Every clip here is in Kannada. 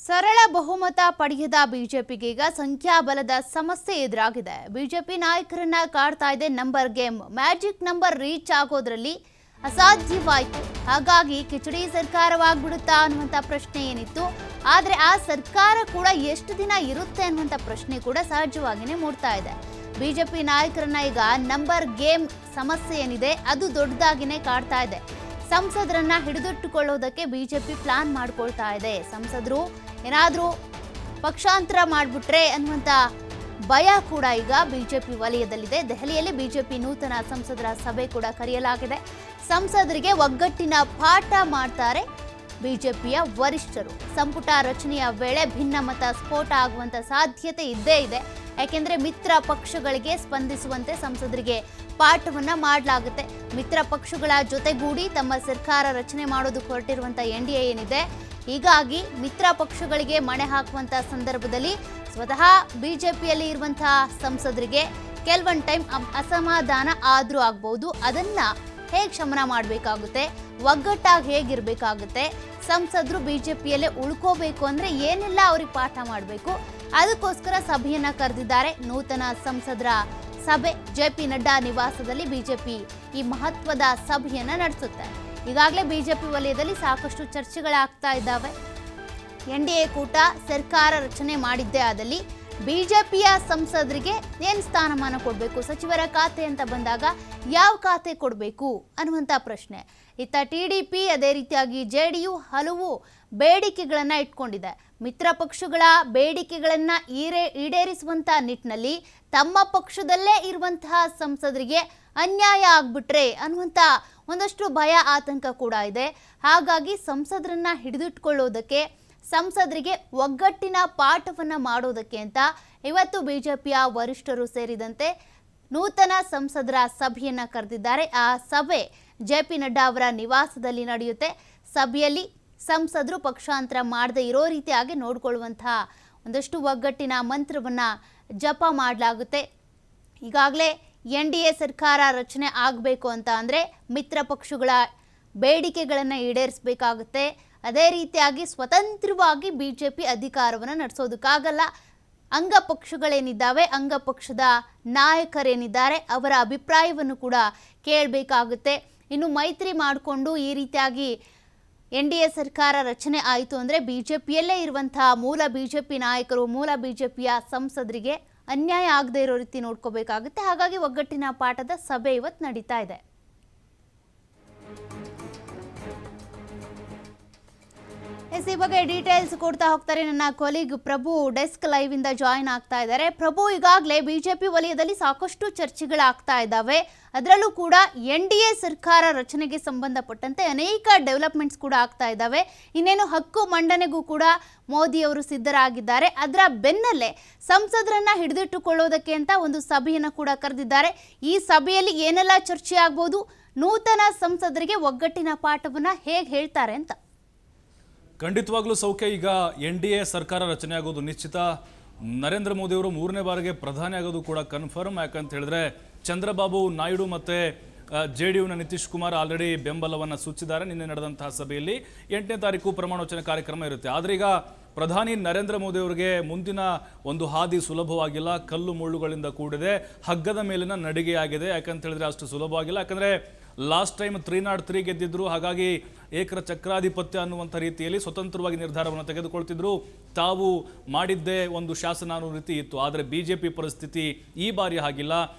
ಸರಳ ಬಹುಮತ ಪಡೆಯದ ಬಿಜೆಪಿಗೆ ಈಗ ಸಂಖ್ಯಾಬಲದ ಸಮಸ್ಯೆ ಎದುರಾಗಿದೆ. ಬಿಜೆಪಿ ನಾಯಕರನ್ನ ಕಾಡ್ತಾ ಇದೆ number game. Magic number reach ಆಗೋದ್ರಲ್ಲಿ ಅಸಾಧ್ಯವಾಯಿತು. ಹಾಗಾಗಿ ಕಿಚಡಿ ಸರ್ಕಾರವಾಗ್ಬಿಡುತ್ತಾ ಅನ್ನುವಂಥ ಪ್ರಶ್ನೆ ಏನಿತ್ತು, ಆದರೆ ಆ ಸರ್ಕಾರ ಕೂಡ ಎಷ್ಟು ದಿನ ಇರುತ್ತೆ ಅನ್ನುವಂಥ ಪ್ರಶ್ನೆ ಕೂಡ ಸಹಜವಾಗಿಯೇ ಮೂಡ್ತಾ ಇದೆ. ಬಿಜೆಪಿ ನಾಯಕರನ್ನ ಈಗ ನಂಬರ್ ಗೇಮ್ ಸಮಸ್ಯೆ ಏನಿದೆ ಅದು ದೊಡ್ಡದಾಗಿನೇ ಕಾಡ್ತಾ ಇದೆ. ಸಂಸದರನ್ನ ಹಿಡಿದಿಟ್ಟುಕೊಳ್ಳೋದಕ್ಕೆ ಬಿಜೆಪಿ ಪ್ಲಾನ್ ಮಾಡ್ಕೊಳ್ತಾ ಇದೆ. ಸಂಸದರು ಏನಾದರೂ ಪಕ್ಷಾಂತರ ಮಾಡಿಬಿಟ್ರೆ ಅನ್ನುವಂಥ ಭಯ ಕೂಡ ಈಗ ಬಿಜೆಪಿ ವಲಯದಲ್ಲಿದೆ. ದೆಹಲಿಯಲ್ಲಿ ಬಿಜೆಪಿ ನೂತನ ಸಂಸದರ ಸಭೆ ಕೂಡ ಕರೆಯಲಾಗಿದೆ. ಸಂಸದರಿಗೆ ಒಗ್ಗಟ್ಟಿನ ಪಾಠ ಮಾಡ್ತಾರೆ ಬಿಜೆಪಿಯ ವರಿಷ್ಠರು. ಸಂಪುಟ ರಚನೆಯ ವೇಳೆ ಭಿನ್ನಮತ ಸ್ಫೋಟ ಆಗುವಂಥ ಸಾಧ್ಯತೆ ಇದ್ದೇ ಇದೆ. ಯಾಕೆಂದರೆ ಮಿತ್ರ ಪಕ್ಷಗಳಿಗೆ ಸ್ಪಂದಿಸುವಂತೆ ಸಂಸದರಿಗೆ ಪಾಠವನ್ನ ಮಾಡಲಾಗುತ್ತೆ. ಮಿತ್ರ ಪಕ್ಷಗಳ ಜೊತೆಗೂಡಿ ತಮ್ಮ ಸರ್ಕಾರ ರಚನೆ ಮಾಡೋದಕ್ಕೆ ಹೊರಟಿರುವಂಥ NDA ಏನಿದೆ, ಹೀಗಾಗಿ ಮಿತ್ರ ಪಕ್ಷಗಳಿಗೆ ಮಣೆ ಹಾಕುವಂಥ ಸಂದರ್ಭದಲ್ಲಿ ಸ್ವತಃ ಬಿಜೆಪಿಯಲ್ಲಿ ಇರುವಂತಹ ಸಂಸದರಿಗೆ ಕೆಲವೊಂದು ಟೈಮ್ ಅಸಮಾಧಾನ ಆದರೂ ಆಗ್ಬೋದು. ಅದನ್ನ ಹೇಗೆ ಶಮನ ಮಾಡಬೇಕಾಗುತ್ತೆ, ಒಗ್ಗಟ್ಟಾಗಿ ಹೇಗಿರಬೇಕಾಗುತ್ತೆ, ಸಂಸದರು ಬಿಜೆಪಿಯಲ್ಲೇ ಉಳ್ಕೋಬೇಕು ಅಂದರೆ ಏನೆಲ್ಲ ಅವ್ರಿಗೆ ಪಾಠ ಮಾಡಬೇಕು, ಅದಕ್ಕೋಸ್ಕರ ಸಭೆಯನ್ನ ಕರೆದಿದ್ದಾರೆ. ನೂತನ ಸಂಸದರ ಸಭೆ JP ನಡ್ಡಾ ನಿವಾಸದಲ್ಲಿ ಬಿಜೆಪಿ ಈ ಮಹತ್ವದ ಸಭೆಯನ್ನ ನಡೆಸುತ್ತೆ. ಈಗಾಗಲೇ ಬಿಜೆಪಿ ವಲಯದಲ್ಲಿ ಸಾಕಷ್ಟು ಚರ್ಚೆಗಳಾಗ್ತಾ ಇದ್ದಾವೆ. NDA ಕೂಟ ಸರ್ಕಾರ ರಚನೆ ಮಾಡಿದ್ದೇ ಆದಲ್ಲಿ ಬಿಜೆಪಿಯ ಸಂಸದರಿಗೆ ಏನು ಸ್ಥಾನಮಾನ ಕೊಡಬೇಕು, ಸಚಿವರ ಖಾತೆ ಅಂತ ಬಂದಾಗ ಯಾವ ಖಾತೆ ಕೊಡಬೇಕು ಅನ್ನುವಂಥ ಪ್ರಶ್ನೆ. ಇತ್ತ TDP ಅದೇ ರೀತಿಯಾಗಿ JDU ಹಲವು ಬೇಡಿಕೆಗಳನ್ನು ಇಟ್ಕೊಂಡಿದೆ. ಮಿತ್ರ ಪಕ್ಷಗಳ ಬೇಡಿಕೆಗಳನ್ನು ಈಡೇರಿಸುವಂಥ ನಿಟ್ಟಿನಲ್ಲಿ ತಮ್ಮ ಪಕ್ಷದಲ್ಲೇ ಇರುವಂತಹ ಸಂಸದರಿಗೆ ಅನ್ಯಾಯ ಆಗ್ಬಿಟ್ರೆ ಅನ್ನುವಂಥ ಒಂದಷ್ಟು ಭಯ ಆತಂಕ ಕೂಡ ಇದೆ. ಹಾಗಾಗಿ ಸಂಸದರನ್ನ ಹಿಡಿದಿಟ್ಕೊಳ್ಳೋದಕ್ಕೆ, ಸಂಸದರಿಗೆ ಒಗ್ಗಟ್ಟಿನ ಪಾಠವನ್ನು ಮಾಡೋದಕ್ಕೆ ಅಂತ ಇವತ್ತು ಬಿಜೆಪಿಯ ವರಿಷ್ಠರು ಸೇರಿದಂತೆ ನೂತನ ಸಂಸದರ ಸಭೆಯನ್ನು ಕರೆದಿದ್ದಾರೆ. ಆ ಸಭೆ JP ನಡ್ಡಾ ಅವರ ನಿವಾಸದಲ್ಲಿ ನಡೆಯುತ್ತೆ. ಸಭೆಯಲ್ಲಿ ಸಂಸದರು ಪಕ್ಷಾಂತರ ಮಾಡದೇ ಇರೋ ರೀತಿಯಾಗಿ ನೋಡಿಕೊಳ್ಳುವಂತಹ ಒಂದಷ್ಟು ಒಗ್ಗಟ್ಟಿನ ಮಂತ್ರವನ್ನು ಜಪ ಮಾಡಲಾಗುತ್ತೆ. ಈಗಾಗಲೇ NDA ಸರ್ಕಾರ ರಚನೆ ಆಗಬೇಕು ಅಂತ ಅಂದರೆ ಮಿತ್ರ ಪಕ್ಷಗಳ ಬೇಡಿಕೆಗಳನ್ನು ಈಡೇರಿಸಬೇಕಾಗುತ್ತೆ. ಅದೇ ರೀತಿಯಾಗಿ ಸ್ವತಂತ್ರವಾಗಿ ಬಿಜೆಪಿ ಅಧಿಕಾರವನ್ನು ನಡೆಸೋದಕ್ಕಾಗಲ್ಲ. ಅಂಗಪಕ್ಷಗಳೇನಿದ್ದಾವೆ, ಅಂಗಪಕ್ಷದ ನಾಯಕರೇನಿದ್ದಾರೆ ಅವರ ಅಭಿಪ್ರಾಯವನ್ನು ಕೂಡ ಕೇಳಬೇಕಾಗುತ್ತೆ. ಇನ್ನು ಮೈತ್ರಿ ಮಾಡಿಕೊಂಡು ಈ ರೀತಿಯಾಗಿ NDA ಸರ್ಕಾರ ರಚನೆ ಆಯಿತು ಅಂದರೆ ಬಿಜೆಪಿಯಲ್ಲೇ ಇರುವಂತಹ ಮೂಲ ಬಿಜೆಪಿ ನಾಯಕರು, ಮೂಲ ಬಿಜೆಪಿಯ ಸಂಸದರಿಗೆ ಅನ್ಯಾಯ ಆಗದೇ ಇರೋ ರೀತಿ ನೋಡ್ಕೋಬೇಕಾಗುತ್ತೆ. ಹಾಗಾಗಿ ಒಗ್ಗಟ್ಟಿನ ಪಾಠದ ಸಭೆ ಇವತ್ತು ನಡೀತಾ ಇದೆ. ಈ ಬಗ್ಗೆ ಡೀಟೇಲ್ಸ್ ಕೊಡ್ತಾ ಹೋಗ್ತಾರೆ ನನ್ನ ಕೊಲೀಗ್ ಪ್ರಭು. ಡೆಸ್ಕ್ ಲೈವ್ ಇಂದ ಜಾಯಿನ್ ಆಗ್ತಾ ಇದ್ದಾರೆ. ಪ್ರಭು, ಈಗಾಗಲೇ ಬಿಜೆಪಿ ವಲಯದಲ್ಲಿ ಸಾಕಷ್ಟು ಚರ್ಚೆಗಳಾಗ್ತಾ ಇದ್ದಾವೆ. ಅದರಲ್ಲೂ ಕೂಡ NDA ಸರ್ಕಾರ ರಚನೆಗೆ ಸಂಬಂಧಪಟ್ಟಂತೆ ಅನೇಕ ಡೆವಲಪ್ಮೆಂಟ್ಸ್ ಕೂಡ ಆಗ್ತಾ ಇದ್ದಾವೆ. ಇನ್ನೇನು ಹಕ್ಕು ಮಂಡನೆಗೂ ಕೂಡ ಮೋದಿ ಅವರು ಸಿದ್ಧರಾಗಿದ್ದಾರೆ. ಅದರ ಬೆನ್ನಲ್ಲೇ ಸಂಸದರನ್ನ ಹಿಡಿದಿಟ್ಟುಕೊಳ್ಳೋದಕ್ಕೆ ಅಂತ ಒಂದು ಸಭೆಯನ್ನು ಕೂಡ ಕರೆದಿದ್ದಾರೆ. ಈ ಸಭೆಯಲ್ಲಿ ಏನೆಲ್ಲ ಚರ್ಚೆ ಆಗ್ಬೋದು, ನೂತನ ಸಂಸದರಿಗೆ ಒಗ್ಗಟ್ಟಿನ ಪಾಠವನ್ನ ಹೇಗೆ ಹೇಳ್ತಾರೆ ಅಂತ? ಖಂಡಿತವಾಗ್ಲೂ ಸೌಖ್ಯ. ಈಗ NDA ಸರ್ಕಾರ ರಚನೆ ಆಗೋದು ನಿಶ್ಚಿತ. ನರೇಂದ್ರ ಮೋದಿ ಅವರು 3ನೇ ಬಾರಿಗೆ ಪ್ರಧಾನಿ ಆಗೋದು ಕೂಡ ಕನ್ಫರ್ಮ್. ಯಾಕಂತ ಹೇಳಿದ್ರೆ ಚಂದ್ರಬಾಬು ನಾಯ್ಡು ಮತ್ತು JDUನ ನಿತೀಶ್ ಕುಮಾರ್ ಆಲ್ರೆಡಿ ಬೆಂಬಲವನ್ನು ಸೂಚಿಸಿದ್ದಾರೆ. ನಿನ್ನೆ ನಡೆದಂತಹ ಸಭೆಯಲ್ಲಿ 8ನೇ ತಾರೀಕು ಪ್ರಮಾಣವಚನ ಕಾರ್ಯಕ್ರಮ ಇರುತ್ತೆ. ಆದರೆ ಈಗ ಪ್ರಧಾನಿ ನರೇಂದ್ರ ಮೋದಿ ಅವರಿಗೆ ಮುಂದಿನ ಒಂದು ಹಾದಿ ಸುಲಭವಾಗಿಲ್ಲ. ಕಲ್ಲು ಮುಳ್ಳುಗಳಿಂದ ಕೂಡಿದೆ, ಹಗ್ಗದ ಮೇಲಿನ ನಡಿಗೆಯಾಗಿದೆ. ಯಾಕಂತ ಹೇಳಿದ್ರೆ ಅಷ್ಟು ಸುಲಭವಾಗಿಲ್ಲ. ಯಾಕಂದರೆ ಲಾಸ್ಟ್ ಟೈಮ್ 303 ಗೆದ್ದಿದ್ರು. ಹಾಗಾಗಿ ಏಕರ ಚಕ್ರಾಧಿಪತ್ಯ ಅನ್ನುವಂಥ ರೀತಿಯಲ್ಲಿ ಸ್ವತಂತ್ರವಾಗಿ ನಿರ್ಧಾರವನ್ನು ತೆಗೆದುಕೊಳ್ತಿದ್ರು. ತಾವು ಮಾಡಿದ್ದೇ ಒಂದು ಶಾಸನ ಅನ್ನೋ ರೀತಿ ಇತ್ತು. ಆದರೆ ಬಿಜೆಪಿ ಪರಿಸ್ಥಿತಿ ಈ ಬಾರಿ ಹಾಗಿಲ್ಲ.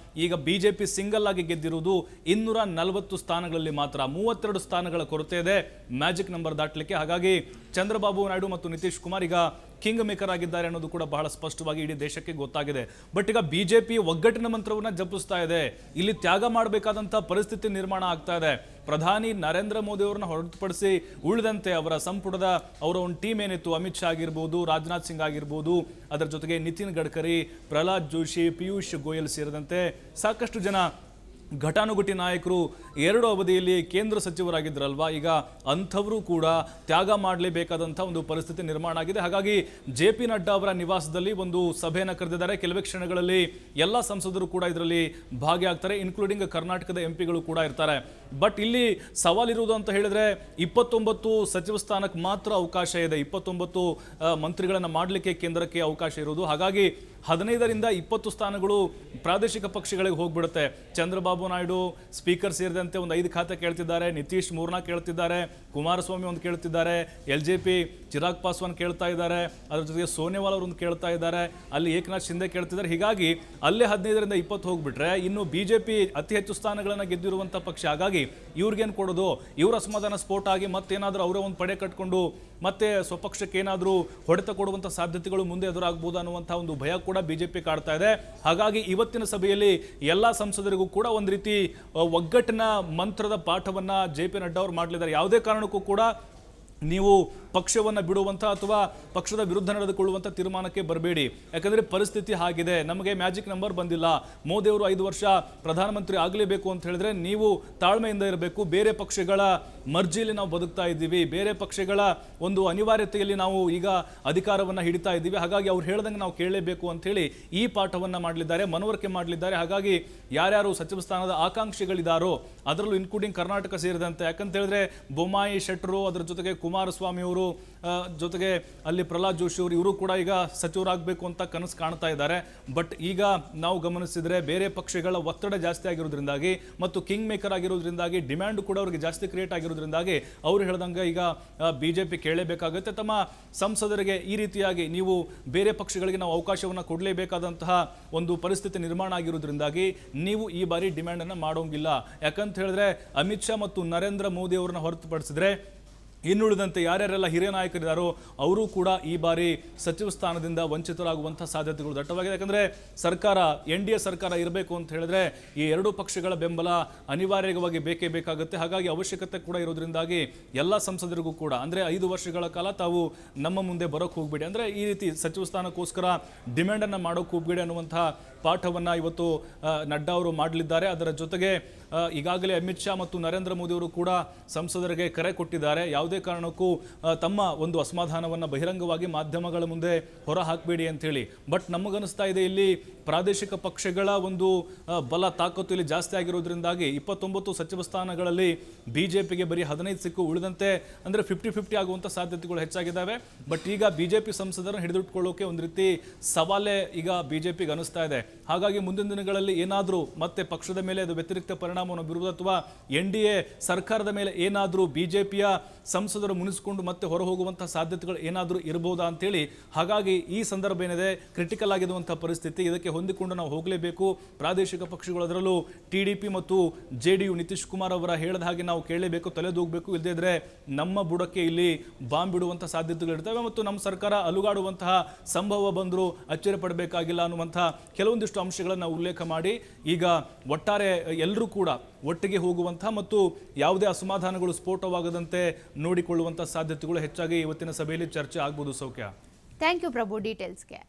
ಈಗ ಬಿಜೆಪಿ ಸಿಂಗಲ್ ಆಗಿ ಗೆದ್ದಿರುವುದು 240 ಸ್ಥಾನಗಳಲ್ಲಿ ಮಾತ್ರ. 32 ಸ್ಥಾನಗಳ ಕೊರತೆ ಇದೆ ಮ್ಯಾಜಿಕ್ ನಂಬರ್ ದಾಟಲಿಕ್ಕೆ. ಹಾಗಾಗಿ ಚಂದ್ರಬಾಬು ನಾಯ್ಡು ಮತ್ತು ನಿತೀಶ್ ಕುಮಾರ್ ಈಗ ಕಿಂಗ್ ಮೇಕರ್ ಆಗಿದ್ದಾರೆ ಅನ್ನೋದು ಕೂಡ ಬಹಳ ಸ್ಪಷ್ಟವಾಗಿ ಇಡೀ ದೇಶಕ್ಕೆ ಗೊತ್ತಾಗಿದೆ. ಬಟ್ ಈಗ ಬಿಜೆಪಿ ಒಗ್ಗಟ್ಟಿನ ಮಂತ್ರವನ್ನು ಜಪಿಸ್ತಾ ಇದೆ. ಇಲ್ಲಿ ತ್ಯಾಗ ಮಾಡಬೇಕಾದಂಥ ಪರಿಸ್ಥಿತಿ ನಿರ್ಮಾಣ ಆಗ್ತಾ ಇದೆ. ಪ್ರಧಾನಿ ನರೇಂದ್ರ ಮೋದಿ ಅವರನ್ನ ಹೊರತುಪಡಿಸಿ ಉಳಿದಂತೆ ಅವರ ಸಂಪುಟದ ಅವರ ಒಂದು ಟೀಮ್ ಏನಿತ್ತು, ಅಮಿತ್ ಶಾ ಆಗಿರ್ಬೋದು, ರಾಜನಾಥ್ ಸಿಂಗ್ ಆಗಿರ್ಬೋದು, ಅದರ ಜೊತೆಗೆ ನಿತಿನ್ ಗಡ್ಕರಿ, ಪ್ರಹ್ಲಾದ್ ಜೋಶಿ, ಪಿಯೂಷ್ ಗೋಯಲ್ ಸೇರಿದಂತೆ ಸಾಕಷ್ಟು ಜನ ಘಟಾನುಘಟಿ ನಾಯಕರು 2 ಅವಧಿಯಲ್ಲಿ ಕೇಂದ್ರ ಸಚಿವರಾಗಿದ್ದರಲ್ವಾ, ಈಗ ಅಂಥವರು ಕೂಡ ತ್ಯಾಗ ಮಾಡಲೇಬೇಕಾದಂಥ ಒಂದು ಪರಿಸ್ಥಿತಿ ನಿರ್ಮಾಣ ಆಗಿದೆ. ಹಾಗಾಗಿ JP ನಡ್ಡಾ ಅವರ ನಿವಾಸದಲ್ಲಿ ಒಂದು ಸಭೆಯನ್ನು ಕರೆದಿದ್ದಾರೆ. ಕೆಲವೇ ಕ್ಷಣಗಳಲ್ಲಿ ಎಲ್ಲ ಸಂಸದರು ಕೂಡ ಇದರಲ್ಲಿ ಭಾಗಿಯಾಗ್ತಾರೆ, ಇನ್ಕ್ಲೂಡಿಂಗ್ ಕರ್ನಾಟಕದ MP ಗಳು ಕೂಡ ಇರ್ತಾರೆ. ಬಟ್ ಇಲ್ಲಿ ಸವಾಲಿರುವುದು ಅಂತ ಹೇಳಿದ್ರೆ 29 ಸಚಿವ ಸ್ಥಾನಕ್ಕೆ ಮಾತ್ರ ಅವಕಾಶ ಇದೆ. 29 ಮಂತ್ರಿಗಳನ್ನು ಮಾಡಲಿಕ್ಕೆ ಕೇಂದ್ರಕ್ಕೆ ಅವಕಾಶ ಇರುವುದು. ಹಾಗಾಗಿ 15ರಿಂದ 20 ಸ್ಥಾನಗಳು ಪ್ರಾದೇಶಿಕ ಪಕ್ಷಗಳಿಗೆ ಹೋಗ್ಬಿಡುತ್ತೆ. ಚಂದ್ರಬಾಬು ನಾಯ್ಡು ಸ್ಪೀಕರ್ ಸೇರಿದಂತೆ ಒಂದು 5 ಖಾತೆ ಕೇಳ್ತಿದ್ದಾರೆ, ನಿತೀಶ್ 4 ಕೇಳ್ತಿದ್ದಾರೆ, ಕುಮಾರಸ್ವಾಮಿ ಒಂದು ಕೇಳ್ತಿದ್ದಾರೆ, LJP ಚಿರಾಗ್ ಪಾಸ್ವಾನ್ ಕೇಳ್ತಾ ಇದ್ದಾರೆ, ಅದ್ರ ಜೊತೆಗೆ ಸೋನೆವಾಲ್ ಅವರು ಒಂದು ಕೇಳ್ತಾ ಇದ್ದಾರೆ, ಅಲ್ಲಿ ಏಕನಾಥ್ ಶಿಂದೆ ಕೇಳ್ತಿದ್ದಾರೆ. ಹೀಗಾಗಿ ಅಲ್ಲೇ 15ರಿಂದ 20 ಹೋಗ್ಬಿಟ್ರೆ ಇನ್ನು BJP ಅತಿ ಹೆಚ್ಚು ಸ್ಥಾನಗಳನ್ನು ಗೆದ್ದಿರುವಂಥ ಪಕ್ಷ. ಹಾಗಾಗಿ ಇವ್ರಿಗೇನು ಕೊಡೋದು, ಇವ್ರ ಅಸಮಾಧಾನ ಸ್ಫೋಟ ಆಗಿ ಮತ್ತೇನಾದರೂ ಅವರೇ ಒಂದು ಪಡೆ ಕಟ್ಕೊಂಡು ಮತ್ತೆ ಸ್ವಪಕ್ಷಕ್ಕೆ ಏನಾದರೂ ಹೊಡೆತ ಕೊಡುವಂಥ ಸಾಧ್ಯತೆಗಳು ಮುಂದೆ ಎದುರಾಗಬಹುದು ಅನ್ನುವಂಥ ಒಂದು ಭಯ ಕೂಡ BJP ಕಾಡ್ತಾ ಇದೆ. ಹಾಗಾಗಿ ಇವತ್ತಿನ ಸಭೆಯಲ್ಲಿ ಎಲ್ಲ ಸಂಸದರಿಗೂ ಕೂಡ ಒಂದು ರೀತಿ ಒಗ್ಗಟ್ಟಿನ ಮಂತ್ರದ ಪಾಠವನ್ನ JP ನಡ್ಡಾ ಅವರು ಮಾಡಲಿದ್ದಾರೆ. ಯಾವುದೇ ಕಾರಣಕ್ಕೂ ಕೂಡ ನೀವು ಪಕ್ಷವನ್ನು ಬಿಡುವಂಥ ಅಥವಾ ಪಕ್ಷದ ವಿರುದ್ಧ ನಡೆದುಕೊಳ್ಳುವಂಥ ತೀರ್ಮಾನಕ್ಕೆ ಬರಬೇಡಿ. ಯಾಕಂದರೆ ಪರಿಸ್ಥಿತಿ ಹಾಗಿದೆ, ನಮಗೆ ಮ್ಯಾಜಿಕ್ ನಂಬರ್ ಬಂದಿಲ್ಲ, ಮೋದಿ ಅವರು 5 ವರ್ಷ ಪ್ರಧಾನಮಂತ್ರಿ ಆಗಲೇಬೇಕು ಅಂತ ಹೇಳಿದ್ರೆ ನೀವು ತಾಳ್ಮೆಯಿಂದ ಇರಬೇಕು. ಬೇರೆ ಪಕ್ಷಗಳ ಮರ್ಜಿಯಲ್ಲಿ ನಾವು ಬದುಕ್ತಾ ಇದ್ದೀವಿ, ಬೇರೆ ಪಕ್ಷಗಳ ಒಂದು ಅನಿವಾರ್ಯತೆಯಲ್ಲಿ ನಾವು ಈಗ ಅಧಿಕಾರವನ್ನು ಹಿಡಿತಾ ಇದ್ದೀವಿ. ಹಾಗಾಗಿ ಅವ್ರು ಹೇಳ್ದಂಗೆ ನಾವು ಕೇಳಲೇಬೇಕು ಅಂಥೇಳಿ ಈ ಪಾಠವನ್ನು ಮಾಡಲಿದ್ದಾರೆ, ಮನವರಿಕೆ ಮಾಡಲಿದ್ದಾರೆ. ಹಾಗಾಗಿ ಯಾರ್ಯಾರು ಸಚಿವ ಸ್ಥಾನದ ಆಕಾಂಕ್ಷಿಗಳಿದ್ದಾರೋ ಅದರಲ್ಲೂ ಇನ್ಕ್ಲೂಡಿಂಗ್ ಕರ್ನಾಟಕ ಸೇರಿದಂತೆ, ಯಾಕಂತ ಹೇಳಿದ್ರೆ ಬೊಮ್ಮಾಯಿ ಶೆಟ್ಟರು, ಅದರ ಜೊತೆಗೆ ಕುಮಾರಸ್ವಾಮಿ ಅವರು, ಜೊತೆಗೆ ಅಲ್ಲಿ ಪ್ರಹ್ಲಾದ್ ಜೋಶಿ ಅವರು, ಇವರು ಕೂಡ ಈಗ ಸಚಿವರಾಗಬೇಕು ಅಂತ ಕನಸು ಕಾಣ್ತಾ ಇದ್ದಾರೆ. ಬಟ್ ಈಗ ನಾವು ಗಮನಿಸಿದ್ರೆ ಬೇರೆ ಪಕ್ಷಗಳ ಒತ್ತಡ ಜಾಸ್ತಿ ಆಗಿರೋದ್ರಿಂದಾಗಿ ಮತ್ತು ಕಿಂಗ್ ಮೇಕರ್ ಆಗಿರೋದ್ರಿಂದಾಗಿ ಡಿಮ್ಯಾಂಡ್ ಕೂಡ ಅವರಿಗೆ ಜಾಸ್ತಿ ಕ್ರಿಯೇಟ್ ಆಗಿರೋದ್ರಿಂದಾಗಿ ಅವರು ಹೇಳ್ದಂಗೆ ಈಗ BJP ಕೇಳಲೇಬೇಕಾಗುತ್ತೆ. ತಮ್ಮ ಸಂಸದರಿಗೆ ಈ ರೀತಿಯಾಗಿ ನೀವು ಬೇರೆ ಪಕ್ಷಗಳಿಗೆ ನಾವು ಅವಕಾಶವನ್ನು ಕೊಡಲೇಬೇಕಾದಂತಹ ಒಂದು ಪರಿಸ್ಥಿತಿ ನಿರ್ಮಾಣ ಆಗಿರೋದ್ರಿಂದಾಗಿ ನೀವು ಈ ಬಾರಿ ಡಿಮ್ಯಾಂಡನ್ನು ಮಾಡೋಂಗಿಲ್ಲ. ಯಾಕಂತ ಹೇಳಿದ್ರೆ ಅಮಿತ್ ಶಾ ಮತ್ತು ನರೇಂದ್ರ ಮೋದಿ ಅವರನ್ನ ಹೊರತುಪಡಿಸಿದ್ರೆ ಇನ್ನುಳಿದಂತೆ ಯಾರ್ಯಾರೆಲ್ಲ ಹಿರಿಯ ನಾಯಕರಿದ್ದಾರೋ ಅವರು ಕೂಡ ಈ ಬಾರಿ ಸಚಿವ ಸ್ಥಾನದಿಂದ ವಂಚಿತರಾಗುವಂಥ ಸಾಧ್ಯತೆಗಳು ದಟ್ಟವಾಗಿದೆ. ಯಾಕಂದರೆ ಸರ್ಕಾರ NDA ಸರ್ಕಾರ ಇರಬೇಕು ಅಂತ ಹೇಳಿದ್ರೆ ಈ 2 ಪಕ್ಷಗಳ ಬೆಂಬಲ ಅನಿವಾರ್ಯವಾಗಿ ಬೇಕೇ ಬೇಕಾಗುತ್ತೆ. ಹಾಗಾಗಿ ಅವಶ್ಯಕತೆ ಕೂಡ ಇರೋದ್ರಿಂದಾಗಿ ಎಲ್ಲ ಸಂಸದರಿಗೂ ಕೂಡ ಅಂದರೆ 5 ವರ್ಷಗಳ ಕಾಲ ತಾವು ನಮ್ಮ ಮುಂದೆ ಬರೋಕ್ಕೆ ಹೋಗ್ಬೇಡಿ, ಅಂದರೆ ಈ ರೀತಿ ಸಚಿವ ಸ್ಥಾನಕ್ಕೋಸ್ಕರ ಡಿಮ್ಯಾಂಡನ್ನು ಮಾಡೋಕ್ಕೆ ಹೋಗ್ಬೇಡಿ ಅನ್ನುವಂಥ ಪಾಠವನ್ನು ಇವತ್ತು ನಡ್ಡಾ ಅವರು ಮಾಡಲಿದ್ದಾರೆ. ಅದರ ಜೊತೆಗೆ ಈಗಾಗಲೇ ಅಮಿತ್ ಶಾ ಮತ್ತು ನರೇಂದ್ರ ಮೋದಿ ಅವರು ಕೂಡ ಸಂಸದರಿಗೆ ಕರೆ ಕೊಟ್ಟಿದ್ದಾರೆ, ಯಾವುದೇ ಕಾರಣಕ್ಕೂ ತಮ್ಮ ಒಂದು ಅಸಮಾಧಾನವನ್ನು ಬಹಿರಂಗವಾಗಿ ಮಾಧ್ಯಮಗಳ ಮುಂದೆ ಹೊರ ಹಾಕಬೇಡಿ ಅಂತೇಳಿ. ಬಟ್ ನಮಗನಿಸ್ತಾ ಇದೆ ಇಲ್ಲಿ ಪ್ರಾದೇಶಿಕ ಪಕ್ಷಗಳ ಒಂದು ಬಲ ತಾಕತ್ತು ಇಲ್ಲಿ ಜಾಸ್ತಿ ಆಗಿರೋದ್ರಿಂದಾಗಿ 29 ಸಚಿವ ಸ್ಥಾನಗಳಲ್ಲಿ BJPಗೆ ಬರೀ 15 ಸಿಕ್ಕು, ಉಳಿದಂತೆ ಅಂದರೆ 50-50 ಆಗುವಂಥ ಸಾಧ್ಯತೆಗಳು ಹೆಚ್ಚಾಗಿದ್ದಾವೆ. ಬಟ್ ಈಗ BJP ಸಂಸದರನ್ನು ಹಿಡಿದಿಟ್ಕೊಳ್ಳೋಕೆ ಒಂದು ರೀತಿ ಸವಾಲೇ ಈಗ BJPಗೆ ಅನಿಸ್ತಾ ಇದೆ. ಹಾಗಾಗಿ ಮುಂದಿನ ದಿನಗಳಲ್ಲಿ ಏನಾದರೂ ಮತ್ತೆ ಪಕ್ಷದ ಮೇಲೆ ಅದು ವ್ಯತಿರಿಕ್ತ ಪರಿಣಾಮವನ್ನು ಬೀರುವುದು ಅಥವಾ NDA ಸರ್ಕಾರದ ಮೇಲೆ ಏನಾದರೂ BJPಯ ಸಂಸದರು ಮುನಿಸಿಕೊಂಡು ಮತ್ತೆ ಹೊರ ಹೋಗುವಂತಹ ಸಾಧ್ಯತೆಗಳು ಏನಾದರೂ ಇರಬಹುದಾ ಅಂತೇಳಿ. ಹಾಗಾಗಿ ಈ ಸಂದರ್ಭ ಏನಿದೆ ಕ್ರಿಟಿಕಲ್ ಆಗಿರುವಂತಹ ಪರಿಸ್ಥಿತಿ, ಇದಕ್ಕೆ ಹೊಂದಿಕೊಂಡು ನಾವು ಹೋಗಲೇಬೇಕು. ಪ್ರಾದೇಶಿಕ ಪಕ್ಷಗಳು ಅದರಲ್ಲೂ TDP ಮತ್ತು JDU ನಿತೀಶ್ ಕುಮಾರ್ ಅವರ ಹೇಳಿದ ಹಾಗೆ ನಾವು ಕೇಳಲೇಬೇಕು, ತಲೆದೂಗಬೇಕು. ಇಲ್ಲದೇ ಇದ್ರೆ ನಮ್ಮ ಬುಡಕ್ಕೆ ಇಲ್ಲಿ ಬಾಂಬ್ ಬಿಡುವಂತಹ ಸಾಧ್ಯತೆಗಳು ಇರ್ತವೆ ಮತ್ತು ನಮ್ಮ ಸರ್ಕಾರ ಅಲುಗಾಡುವಂತಹ ಸಂಭವ ಬಂದರೂ ಅಚ್ಚರಿ ಪಡಬೇಕಾಗಿಲ್ಲ ಅನ್ನುವಂತಹ ಕೆಲವೊಂದಿಷ್ಟು ಅಂಶಗಳನ್ನು ಉಲ್ಲೇಖ ಮಾಡಿ ಈಗ ಒಟ್ಟಾರೆ ಎಲ್ಲರೂ ಕೂಡ ಒಟ್ಟಿಗೆ ಹೋಗುವಂತಹ ಮತ್ತು ಯಾವುದೇ ಅಸಮಾಧಾನಗಳು ಸ್ಫೋಟವಾಗದಂತೆ ನೋಡಿಕೊಳ್ಳುವಂತಹ ಸಾಧ್ಯತೆಗಳು ಹೆಚ್ಚಾಗಿ ಇವತ್ತಿನ ಸಭೆಯಲ್ಲಿ ಚರ್ಚೆ ಆಗ್ಬೋದು. ಸೌಖ್ಯ. Thank you Prabhu ಡೀಟೇಲ್ಸ್ಗೆ.